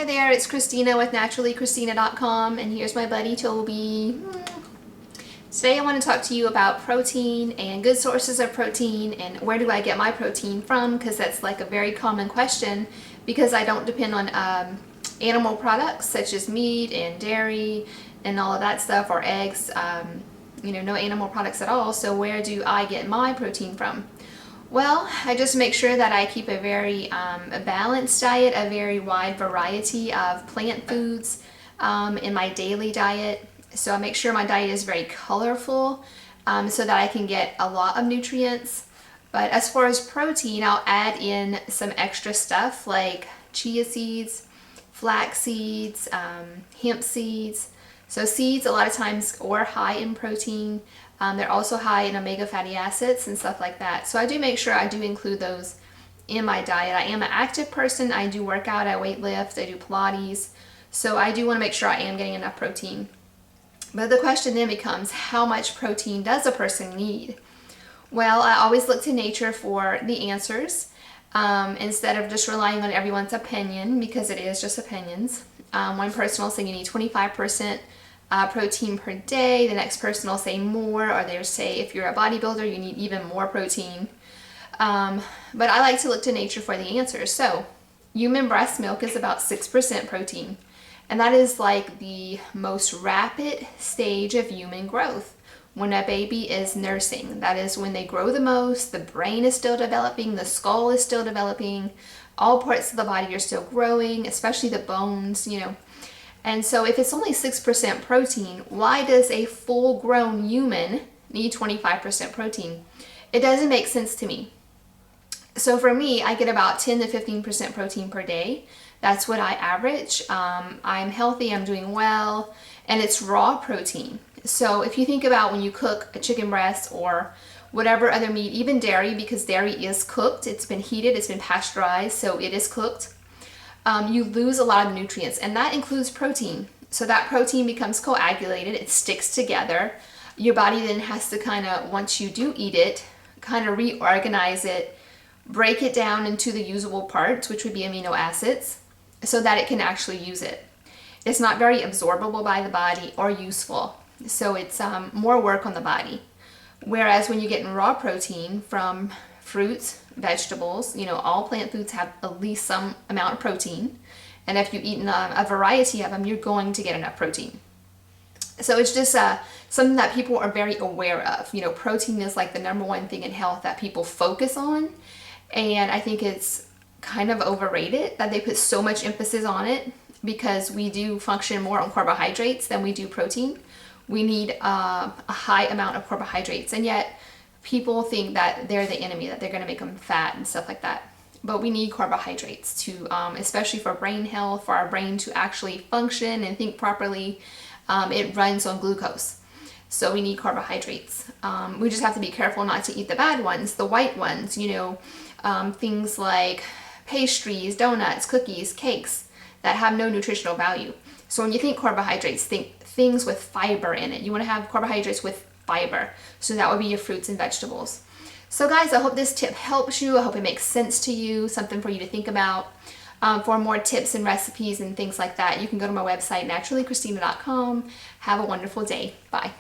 Hi there, it's Christina with naturallychristina.com, and here's my buddy Toby. Today I want to talk to you about protein and good sources of protein and where do I get my protein from, because that's like a very common question because I don't depend on animal products such as meat and dairy and all of that stuff, or eggs, no animal products at all. So where do I get my protein from? Well, I just make sure that I keep a very a balanced diet, a very wide variety of plant foods in my daily diet. So I make sure my diet is very colorful so that I can get a lot of nutrients. But as far as protein, I'll add in some extra stuff like chia seeds, flax seeds, hemp seeds. So seeds a lot of times are high in protein. They're also high in omega fatty acids and stuff like that. So I do make sure I do include those in my diet. I am an active person. I do work out, I weight lift, I do Pilates. So I do want to make sure I am getting enough protein. But the question then becomes, how much protein does a person need? Well, I always look to nature for the answers instead of just relying on everyone's opinion, because it is just opinions. One person will say you need 25% protein per day. The next person will say more, or they'll say if you're a bodybuilder you need even more protein. But I like to look to nature for the answers. So human breast milk is about 6% protein, and that is like the most rapid stage of human growth. When a baby is nursing, that is when they grow the most. The brain is still developing, the skull is still developing, all parts of the body are still growing, especially the bones, And so if it's only 6% protein, why does a full-grown human need 25% protein? It doesn't make sense to me. So for me, I get about 10 to 15% protein per day. That's what I average. I'm healthy, I'm doing well, and it's raw protein. So if you think about when you cook a chicken breast or whatever other meat, even dairy, because dairy is cooked, it's been heated, it's been pasteurized, so it is cooked. You lose a lot of nutrients, and that includes protein. So that protein becomes coagulated, it sticks together. Your body then has to kind of, once you do eat it, kind of reorganize it, break it down into the usable parts, which would be amino acids, so that it can actually use it. It's not very absorbable by the body or useful, so it's more work on the body. Whereas when you get in raw protein from fruits, vegetables, all plant foods have at least some amount of protein. And if you eat a variety of them, you're going to get enough protein. So it's just something that people are very aware of. Protein is like the number one thing in health that people focus on. And I think it's kind of overrated that they put so much emphasis on it, because we do function more on carbohydrates than we do protein. We need a high amount of carbohydrates, and yet people think that they're the enemy, that they're going to make them fat and stuff like that. But we need carbohydrates to, especially for brain health, for our brain to actually function and think properly. It runs on glucose, so we need carbohydrates. We just have to be careful not to eat the bad ones, the white ones, things like pastries, donuts, cookies, cakes that have no nutritional value. So when you think carbohydrates, think things with fiber in it. You want to have carbohydrates with fiber. So that would be your fruits and vegetables. So guys, I hope this tip helps you. I hope it makes sense to you, something for you to think about. For more tips and recipes and things like that, you can go to my website, naturallychristina.com. Have a wonderful day. Bye.